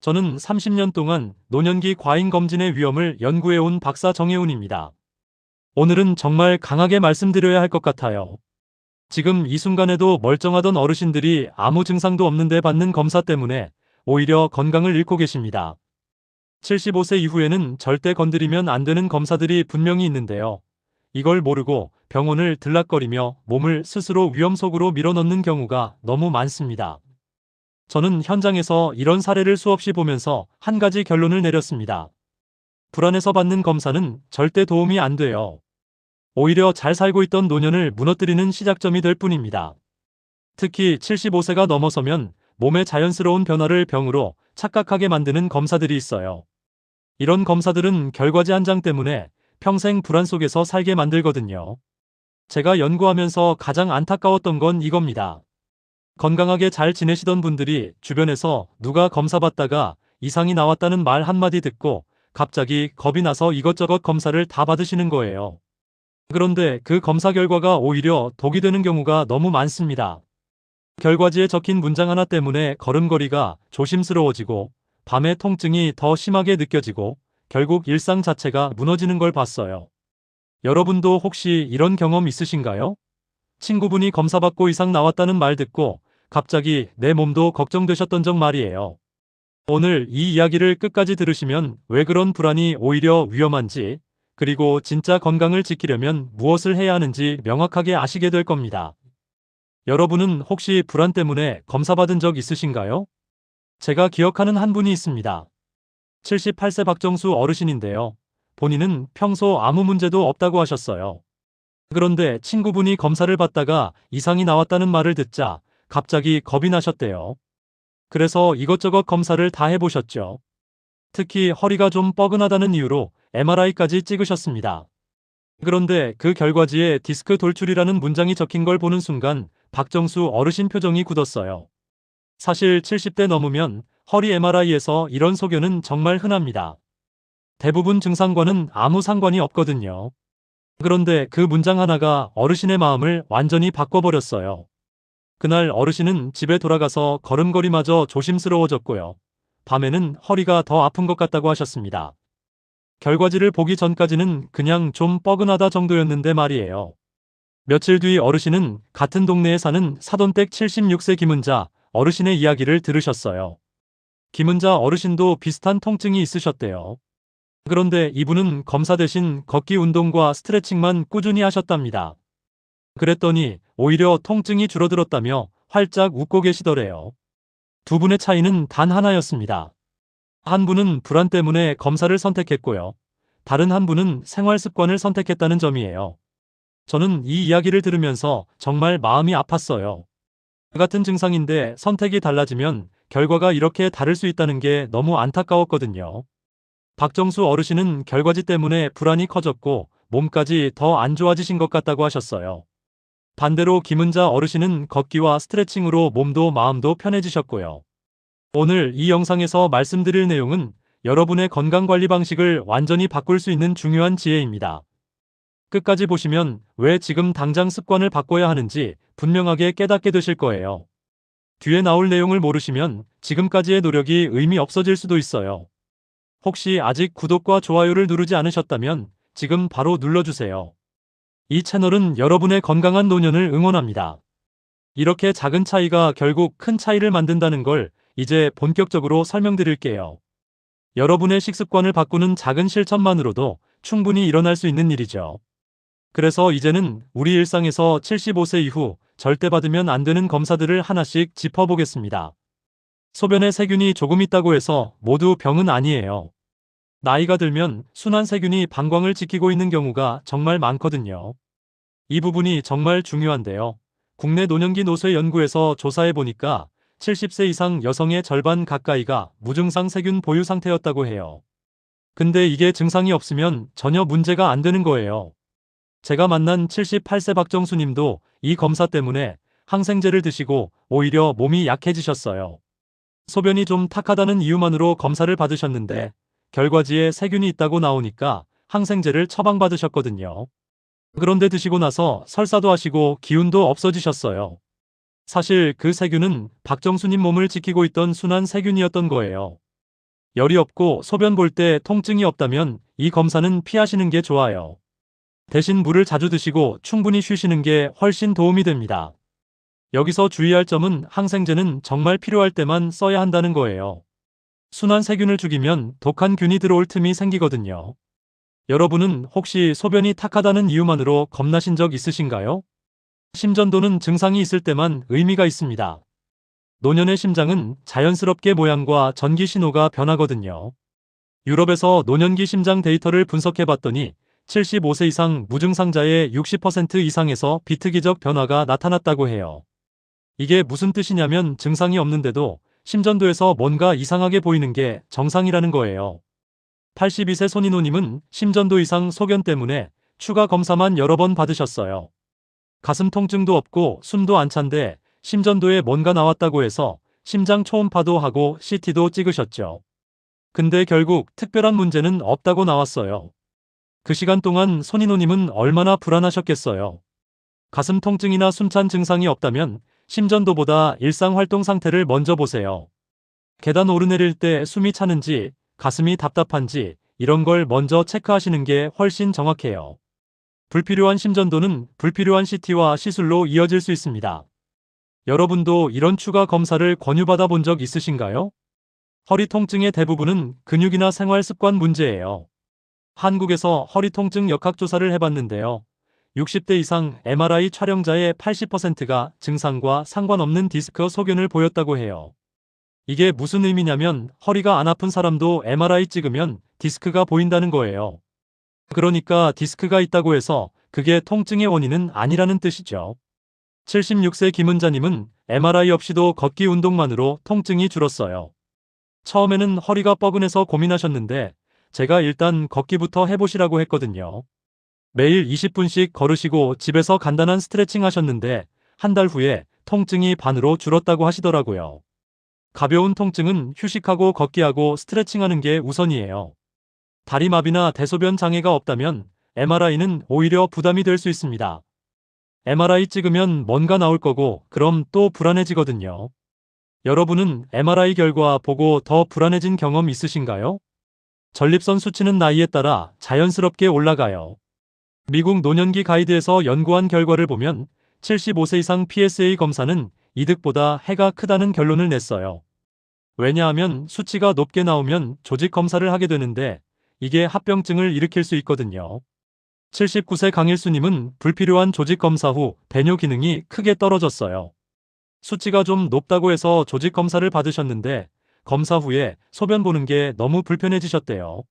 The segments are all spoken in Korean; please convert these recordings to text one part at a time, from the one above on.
저는 30년 동안 노년기 과잉 검진의 위험을 연구해온 박사 정혜운입니다. 오늘은 정말 강하게 말씀드려야 할 것 같아요. 지금 이 순간에도 멀쩡하던 어르신들이 아무 증상도 없는데 받는 검사 때문에 오히려 건강을 잃고 계십니다. 75세 이후에는 절대 건드리면 안 되는 검사들이 분명히 있는데요. 이걸 모르고 병원을 들락거리며 몸을 스스로 위험 속으로 밀어넣는 경우가 너무 많습니다. 저는 현장에서 이런 사례를 수없이 보면서 한 가지 결론을 내렸습니다. 불안해서 받는 검사는 절대 도움이 안 돼요. 오히려 잘 살고 있던 노년을 무너뜨리는 시작점이 될 뿐입니다. 특히 75세가 넘어서면 몸의 자연스러운 변화를 병으로 착각하게 만드는 검사들이 있어요. 이런 검사들은 결과지 한 장 때문에 평생 불안 속에서 살게 만들거든요. 제가 연구하면서 가장 안타까웠던 건 이겁니다. 건강하게 잘 지내시던 분들이 주변에서 누가 검사 받다가 이상이 나왔다는 말 한마디 듣고 갑자기 겁이 나서 이것저것 검사를 다 받으시는 거예요. 그런데 그 검사 결과가 오히려 독이 되는 경우가 너무 많습니다. 결과지에 적힌 문장 하나 때문에 걸음걸이가 조심스러워지고 밤에 통증이 더 심하게 느껴지고 결국 일상 자체가 무너지는 걸 봤어요. 여러분도 혹시 이런 경험 있으신가요? 친구분이 검사받고 이상 나왔다는 말 듣고 갑자기 내 몸도 걱정되셨던 적 말이에요. 오늘 이 이야기를 끝까지 들으시면 왜 그런 불안이 오히려 위험한지, 그리고 진짜 건강을 지키려면 무엇을 해야 하는지 명확하게 아시게 될 겁니다. 여러분은 혹시 불안 때문에 검사받은 적 있으신가요? 제가 기억하는 한 분이 있습니다. 78세 박정수 어르신인데요. 본인은 평소 아무 문제도 없다고 하셨어요. 그런데 친구분이 검사를 받다가 이상이 나왔다는 말을 듣자 갑자기 겁이 나셨대요. 그래서 이것저것 검사를 다 해보셨죠. 특히 허리가 좀 뻐근하다는 이유로 MRI까지 찍으셨습니다. 그런데 그 결과지에 디스크 돌출이라는 문장이 적힌 걸 보는 순간 박정수 어르신 표정이 굳었어요. 사실 70대 넘으면 허리 MRI에서 이런 소견은 정말 흔합니다. 대부분 증상과는 아무 상관이 없거든요. 그런데 그 문장 하나가 어르신의 마음을 완전히 바꿔버렸어요. 그날 어르신은 집에 돌아가서 걸음걸이마저 조심스러워졌고요. 밤에는 허리가 더 아픈 것 같다고 하셨습니다. 결과지를 보기 전까지는 그냥 좀 뻐근하다 정도였는데 말이에요. 며칠 뒤 어르신은 같은 동네에 사는 사돈댁 76세 김은자 어르신의 이야기를 들으셨어요. 김은자 어르신도 비슷한 통증이 있으셨대요. 그런데 이분은 검사 대신 걷기 운동과 스트레칭만 꾸준히 하셨답니다. 그랬더니 오히려 통증이 줄어들었다며 활짝 웃고 계시더래요. 두 분의 차이는 단 하나였습니다. 한 분은 불안 때문에 검사를 선택했고요. 다른 한 분은 생활 습관을 선택했다는 점이에요. 저는 이 이야기를 들으면서 정말 마음이 아팠어요. 같은 증상인데 선택이 달라지면 결과가 이렇게 다를 수 있다는 게 너무 안타까웠거든요. 박정수 어르신은 결과지 때문에 불안이 커졌고 몸까지 더 안 좋아지신 것 같다고 하셨어요. 반대로 김은자 어르신은 걷기와 스트레칭으로 몸도 마음도 편해지셨고요. 오늘 이 영상에서 말씀드릴 내용은 여러분의 건강관리 방식을 완전히 바꿀 수 있는 중요한 지혜입니다. 끝까지 보시면 왜 지금 당장 습관을 바꿔야 하는지 분명하게 깨닫게 되실 거예요. 뒤에 나올 내용을 모르시면 지금까지의 노력이 의미 없어질 수도 있어요. 혹시 아직 구독과 좋아요를 누르지 않으셨다면 지금 바로 눌러주세요. 이 채널은 여러분의 건강한 노년을 응원합니다. 이렇게 작은 차이가 결국 큰 차이를 만든다는 걸 이제 본격적으로 설명드릴게요. 여러분의 식습관을 바꾸는 작은 실천만으로도 충분히 일어날 수 있는 일이죠. 그래서 이제는 우리 일상에서 75세 이후 절대 받으면 안 되는 검사들을 하나씩 짚어보겠습니다. 소변에 세균이 조금 있다고 해서 모두 병은 아니에요. 나이가 들면 순환 세균이 방광을 지키고 있는 경우가 정말 많거든요. 이 부분이 정말 중요한데요. 국내 노년기 노쇠 연구에서 조사해보니까 70세 이상 여성의 절반 가까이가 무증상 세균 보유 상태였다고 해요. 근데 이게 증상이 없으면 전혀 문제가 안 되는 거예요. 제가 만난 78세 박정수님도 이 검사 때문에 항생제를 드시고 오히려 몸이 약해지셨어요. 소변이 좀 탁하다는 이유만으로 검사를 받으셨는데 결과지에 세균이 있다고 나오니까 항생제를 처방받으셨거든요. 그런데 드시고 나서 설사도 하시고 기운도 없어지셨어요. 사실 그 세균은 박정수님 몸을 지키고 있던 순환 세균이었던 거예요. 열이 없고 소변 볼 때 통증이 없다면 이 검사는 피하시는 게 좋아요. 대신 물을 자주 드시고 충분히 쉬시는 게 훨씬 도움이 됩니다. 여기서 주의할 점은 항생제는 정말 필요할 때만 써야 한다는 거예요. 순환 세균을 죽이면 독한 균이 들어올 틈이 생기거든요. 여러분은 혹시 소변이 탁하다는 이유만으로 겁나신 적 있으신가요? 심전도는 증상이 있을 때만 의미가 있습니다. 노년의 심장은 자연스럽게 모양과 전기 신호가 변하거든요. 유럽에서 노년기 심장 데이터를 분석해 봤더니 75세 이상 무증상자의 60% 이상에서 비특이적 변화가 나타났다고 해요. 이게 무슨 뜻이냐면 증상이 없는데도 심전도에서 뭔가 이상하게 보이는 게 정상이라는 거예요. 82세 손인호님은 심전도 이상 소견 때문에 추가 검사만 여러 번 받으셨어요. 가슴 통증도 없고 숨도 안 찬데 심전도에 뭔가 나왔다고 해서 심장 초음파도 하고 CT도 찍으셨죠. 근데 결국 특별한 문제는 없다고 나왔어요. 그 시간 동안 손인호님은 얼마나 불안하셨겠어요. 가슴 통증이나 숨찬 증상이 없다면 심전도보다 일상 활동 상태를 먼저 보세요. 계단 오르내릴 때 숨이 차는지, 가슴이 답답한지 이런 걸 먼저 체크하시는 게 훨씬 정확해요. 불필요한 심전도는 불필요한 CT와 시술로 이어질 수 있습니다. 여러분도 이런 추가 검사를 권유받아 본 적 있으신가요? 허리 통증의 대부분은 근육이나 생활 습관 문제예요. 한국에서 허리 통증 역학조사를 해봤는데요. 60대 이상 MRI 촬영자의 80%가 증상과 상관없는 디스크 소견을 보였다고 해요. 이게 무슨 의미냐면 허리가 안 아픈 사람도 MRI 찍으면 디스크가 보인다는 거예요. 그러니까 디스크가 있다고 해서 그게 통증의 원인은 아니라는 뜻이죠. 76세 김은자님은 MRI 없이도 걷기 운동만으로 통증이 줄었어요. 처음에는 허리가 뻐근해서 고민하셨는데 제가 일단 걷기부터 해보시라고 했거든요. 매일 20분씩 걸으시고 집에서 간단한 스트레칭 하셨는데 한 달 후에 통증이 반으로 줄었다고 하시더라고요. 가벼운 통증은 휴식하고 걷기하고 스트레칭하는 게 우선이에요. 다리마비나 대소변 장애가 없다면 MRI는 오히려 부담이 될 수 있습니다. MRI 찍으면 뭔가 나올 거고 그럼 또 불안해지거든요. 여러분은 MRI 결과 보고 더 불안해진 경험 있으신가요? 전립선 수치는 나이에 따라 자연스럽게 올라가요. 미국 노년기 가이드에서 연구한 결과를 보면 75세 이상 PSA 검사는 이득보다 해가 크다는 결론을 냈어요. 왜냐하면 수치가 높게 나오면 조직 검사를 하게 되는데 이게 합병증을 일으킬 수 있거든요. 79세 강일수님은 불필요한 조직 검사 후 배뇨 기능이 크게 떨어졌어요. 수치가 좀 높다고 해서 조직 검사를 받으셨는데 검사 후에 소변 보는 게 너무 불편해지셨대요.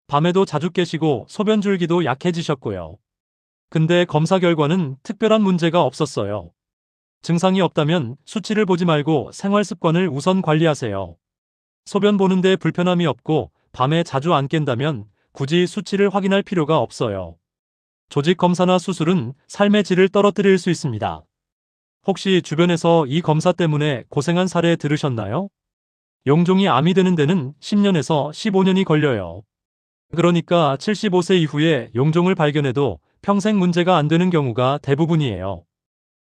밤에도 자주 깨시고 소변 줄기도 약해지셨고요. 근데 검사 결과는 특별한 문제가 없었어요. 증상이 없다면 수치를 보지 말고 생활 습관을 우선 관리하세요. 소변 보는데 불편함이 없고 밤에 자주 안 깬다면 굳이 수치를 확인할 필요가 없어요. 조직 검사나 수술은 삶의 질을 떨어뜨릴 수 있습니다. 혹시 주변에서 이 검사 때문에 고생한 사례 들으셨나요? 용종이 암이 되는 데는 10년에서 15년이 걸려요. 그러니까 75세 이후에 용종을 발견해도 평생 문제가 안 되는 경우가 대부분이에요.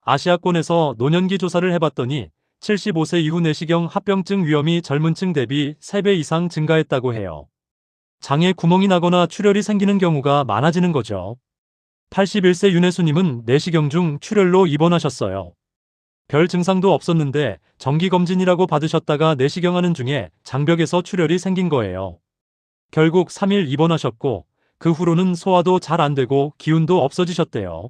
아시아권에서 노년기 조사를 해봤더니 75세 이후 내시경 합병증 위험이 젊은 층 대비 3배 이상 증가했다고 해요. 장에 구멍이 나거나 출혈이 생기는 경우가 많아지는 거죠. 81세 윤혜수님은 내시경 중 출혈로 입원하셨어요. 별 증상도 없었는데 정기검진이라고 받으셨다가 내시경하는 중에 장벽에서 출혈이 생긴 거예요. 결국 3일 입원하셨고 그 후로는 소화도 잘 안 되고 기운도 없어지셨대요.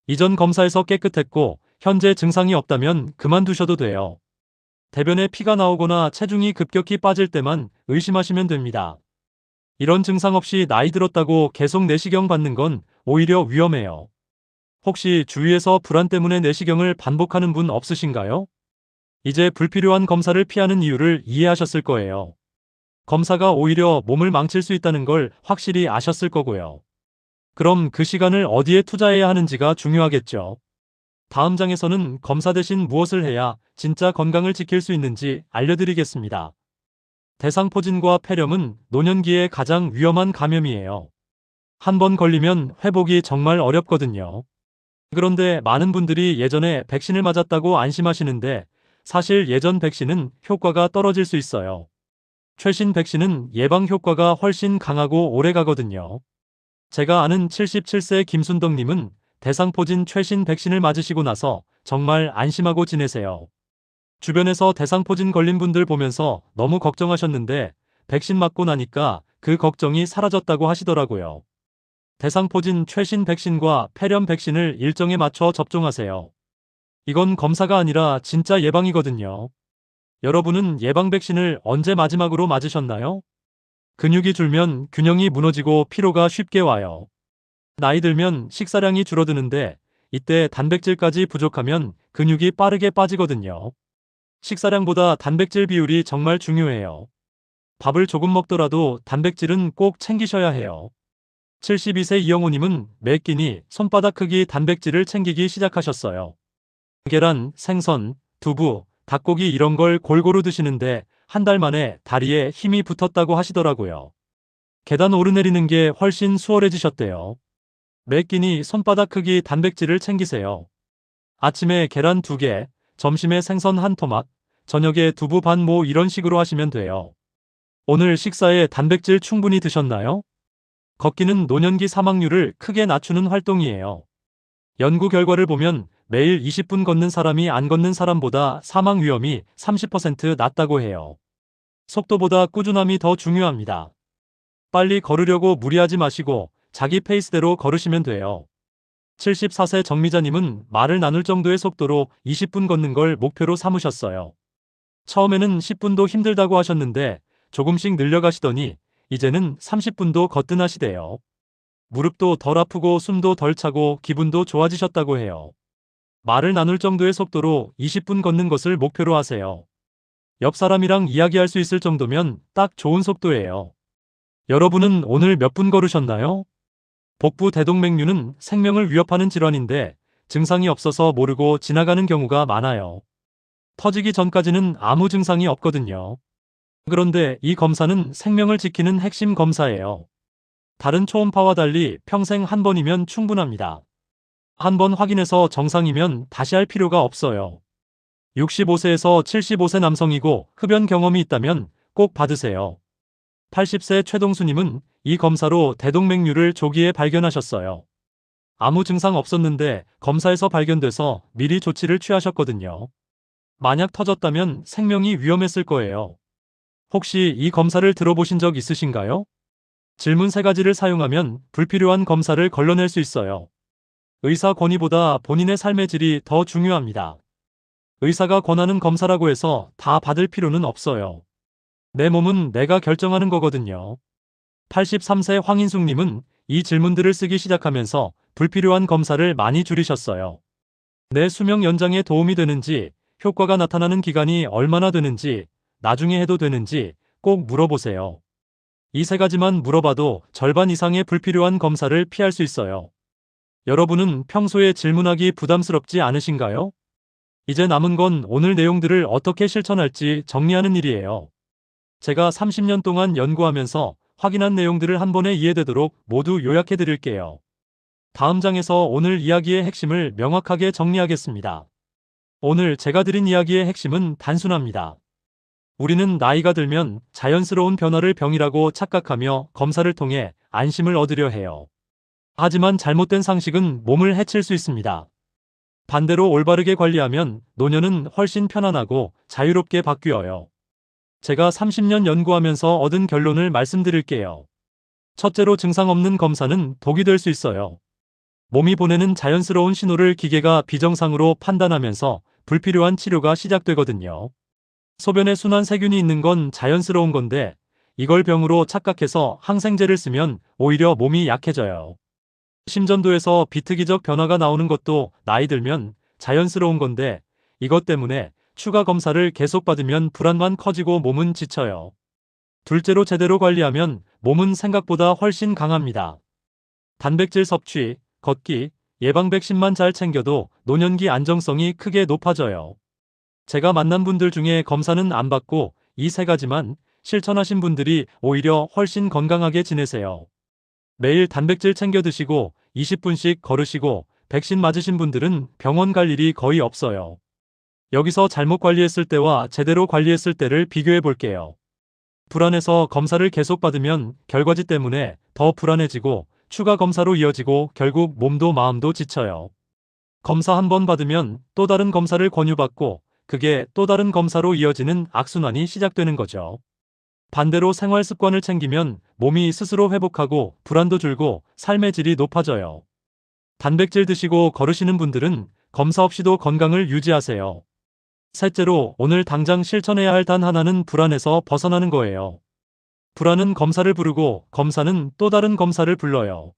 이전 검사에서 깨끗했고 현재 증상이 없다면 그만두셔도 돼요. 대변에 피가 나오거나 체중이 급격히 빠질 때만 의심하시면 됩니다. 이런 증상 없이 나이 들었다고 계속 내시경 받는 건 오히려 위험해요. 혹시 주위에서 불안 때문에 내시경을 반복하는 분 없으신가요? 이제 불필요한 검사를 피하는 이유를 이해하셨을 거예요. 검사가 오히려 몸을 망칠 수 있다는 걸 확실히 아셨을 거고요. 그럼 그 시간을 어디에 투자해야 하는지가 중요하겠죠. 다음 장에서는 검사 대신 무엇을 해야 진짜 건강을 지킬 수 있는지 알려드리겠습니다. 대상포진과 폐렴은 노년기에 가장 위험한 감염이에요. 한 번 걸리면 회복이 정말 어렵거든요. 그런데 많은 분들이 예전에 백신을 맞았다고 안심하시는데 사실 예전 백신은 효과가 떨어질 수 있어요. 최신 백신은 예방 효과가 훨씬 강하고 오래 가거든요. 제가 아는 77세 김순덕님은 대상포진 최신 백신을 맞으시고 나서 정말 안심하고 지내세요. 주변에서 대상포진 걸린 분들 보면서 너무 걱정하셨는데 백신 맞고 나니까 그 걱정이 사라졌다고 하시더라고요. 대상포진 최신 백신과 폐렴 백신을 일정에 맞춰 접종하세요. 이건 검사가 아니라 진짜 예방이거든요. 여러분은 예방 백신을 언제 마지막으로 맞으셨나요? 근육이 줄면 균형이 무너지고 피로가 쉽게 와요. 나이 들면 식사량이 줄어드는데 이때 단백질까지 부족하면 근육이 빠르게 빠지거든요. 식사량보다 단백질 비율이 정말 중요해요. 밥을 조금 먹더라도 단백질은 꼭 챙기셔야 해요. 72세 이영호님은 매 끼니 손바닥 크기 단백질을 챙기기 시작하셨어요. 계란, 생선, 두부, 닭고기 이런 걸 골고루 드시는데 한 달 만에 다리에 힘이 붙었다고 하시더라고요. 계단 오르내리는 게 훨씬 수월해지셨대요. 매 끼니 손바닥 크기 단백질을 챙기세요. 아침에 계란 2개, 점심에 생선 한 토막, 저녁에 두부 반 모 이런 식으로 하시면 돼요. 오늘 식사에 단백질 충분히 드셨나요? 걷기는 노년기 사망률을 크게 낮추는 활동이에요. 연구 결과를 보면 매일 20분 걷는 사람이 안 걷는 사람보다 사망 위험이 30% 낮다고 해요. 속도보다 꾸준함이 더 중요합니다. 빨리 걸으려고 무리하지 마시고 자기 페이스대로 걸으시면 돼요. 74세 정미자님은 말을 나눌 정도의 속도로 20분 걷는 걸 목표로 삼으셨어요. 처음에는 10분도 힘들다고 하셨는데 조금씩 늘려가시더니 이제는 30분도 거뜬하시대요. 무릎도 덜 아프고 숨도 덜 차고 기분도 좋아지셨다고 해요. 말을 나눌 정도의 속도로 20분 걷는 것을 목표로 하세요. 옆 사람이랑 이야기할 수 있을 정도면 딱 좋은 속도예요. 여러분은 오늘 몇 분 걸으셨나요? 복부 대동맥류는 생명을 위협하는 질환인데 증상이 없어서 모르고 지나가는 경우가 많아요. 터지기 전까지는 아무 증상이 없거든요. 그런데 이 검사는 생명을 지키는 핵심 검사예요. 다른 초음파와 달리 평생 한 번이면 충분합니다. 한 번 확인해서 정상이면 다시 할 필요가 없어요. 65세에서 75세 남성이고 흡연 경험이 있다면 꼭 받으세요. 80세 최동수님은 이 검사로 대동맥류를 조기에 발견하셨어요. 아무 증상 없었는데 검사에서 발견돼서 미리 조치를 취하셨거든요. 만약 터졌다면 생명이 위험했을 거예요. 혹시 이 검사를 들어보신 적 있으신가요? 질문 3가지를 사용하면 불필요한 검사를 걸러낼 수 있어요. 의사 권위보다 본인의 삶의 질이 더 중요합니다. 의사가 권하는 검사라고 해서 다 받을 필요는 없어요. 내 몸은 내가 결정하는 거거든요. 83세 황인숙님은 이 질문들을 쓰기 시작하면서 불필요한 검사를 많이 줄이셨어요. 내 수명 연장에 도움이 되는지, 효과가 나타나는 기간이 얼마나 되는지, 나중에 해도 되는지 꼭 물어보세요. 이 3가지만 물어봐도 절반 이상의 불필요한 검사를 피할 수 있어요. 여러분은 평소에 질문하기 부담스럽지 않으신가요? 이제 남은 건 오늘 내용들을 어떻게 실천할지 정리하는 일이에요. 제가 30년 동안 연구하면서 확인한 내용들을 한 번에 이해되도록 모두 요약해 드릴게요. 다음 장에서 오늘 이야기의 핵심을 명확하게 정리하겠습니다. 오늘 제가 드린 이야기의 핵심은 단순합니다. 우리는 나이가 들면 자연스러운 변화를 병이라고 착각하며 검사를 통해 안심을 얻으려 해요. 하지만 잘못된 상식은 몸을 해칠 수 있습니다. 반대로 올바르게 관리하면 노년은 훨씬 편안하고 자유롭게 바뀌어요. 제가 30년 연구하면서 얻은 결론을 말씀드릴게요. 첫째로 증상 없는 검사는 독이 될 수 있어요. 몸이 보내는 자연스러운 신호를 기계가 비정상으로 판단하면서 불필요한 치료가 시작되거든요. 소변에 순환 세균이 있는 건 자연스러운 건데 이걸 병으로 착각해서 항생제를 쓰면 오히려 몸이 약해져요. 심전도에서 비특이적 변화가 나오는 것도 나이 들면 자연스러운 건데 이것 때문에 추가 검사를 계속 받으면 불안만 커지고 몸은 지쳐요. 둘째로 제대로 관리하면 몸은 생각보다 훨씬 강합니다. 단백질 섭취, 걷기, 예방 백신만 잘 챙겨도 노년기 안정성이 크게 높아져요. 제가 만난 분들 중에 검사는 안 받고 이 3가지만 실천하신 분들이 오히려 훨씬 건강하게 지내세요. 매일 단백질 챙겨 드시고 20분씩 걸으시고 백신 맞으신 분들은 병원 갈 일이 거의 없어요. 여기서 잘못 관리했을 때와 제대로 관리했을 때를 비교해 볼게요. 불안해서 검사를 계속 받으면 결과지 때문에 더 불안해지고 추가 검사로 이어지고 결국 몸도 마음도 지쳐요. 검사 한 번 받으면 또 다른 검사를 권유받고 그게 또 다른 검사로 이어지는 악순환이 시작되는 거죠. 반대로 생활 습관을 챙기면 몸이 스스로 회복하고 불안도 줄고 삶의 질이 높아져요. 단백질 드시고 걸으시는 분들은 검사 없이도 건강을 유지하세요. 셋째로 오늘 당장 실천해야 할 단 하나는 불안에서 벗어나는 거예요. 불안은 검사를 부르고 검사는 또 다른 검사를 불러요.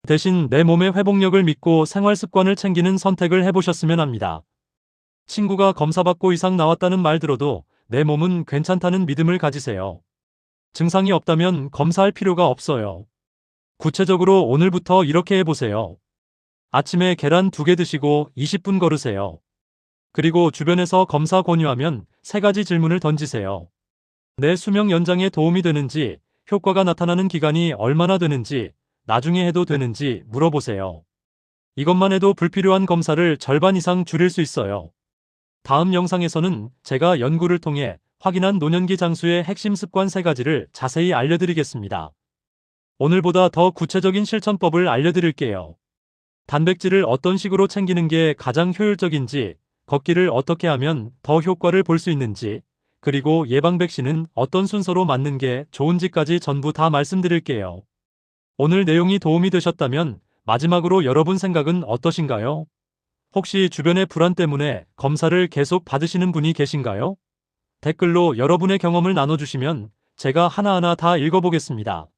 대신 내 몸의 회복력을 믿고 생활 습관을 챙기는 선택을 해보셨으면 합니다. 친구가 검사받고 이상 나왔다는 말 들어도 내 몸은 괜찮다는 믿음을 가지세요. 증상이 없다면 검사할 필요가 없어요. 구체적으로 오늘부터 이렇게 해보세요. 아침에 계란 2개 드시고 20분 걸으세요. 그리고 주변에서 검사 권유하면 3가지 질문을 던지세요. 내 수명 연장에 도움이 되는지, 효과가 나타나는 기간이 얼마나 되는지, 나중에 해도 되는지 물어보세요. 이것만 해도 불필요한 검사를 절반 이상 줄일 수 있어요. 다음 영상에서는 제가 연구를 통해 확인한 노년기 장수의 핵심 습관 3가지를 자세히 알려드리겠습니다. 오늘보다 더 구체적인 실천법을 알려드릴게요. 단백질을 어떤 식으로 챙기는 게 가장 효율적인지, 걷기를 어떻게 하면 더 효과를 볼 수 있는지, 그리고 예방 백신은 어떤 순서로 맞는 게 좋은지까지 전부 다 말씀드릴게요. 오늘 내용이 도움이 되셨다면 마지막으로 여러분 생각은 어떠신가요? 혹시 주변의 불안 때문에 검사를 계속 받으시는 분이 계신가요? 댓글로 여러분의 경험을 나눠주시면 제가 하나하나 다 읽어보겠습니다.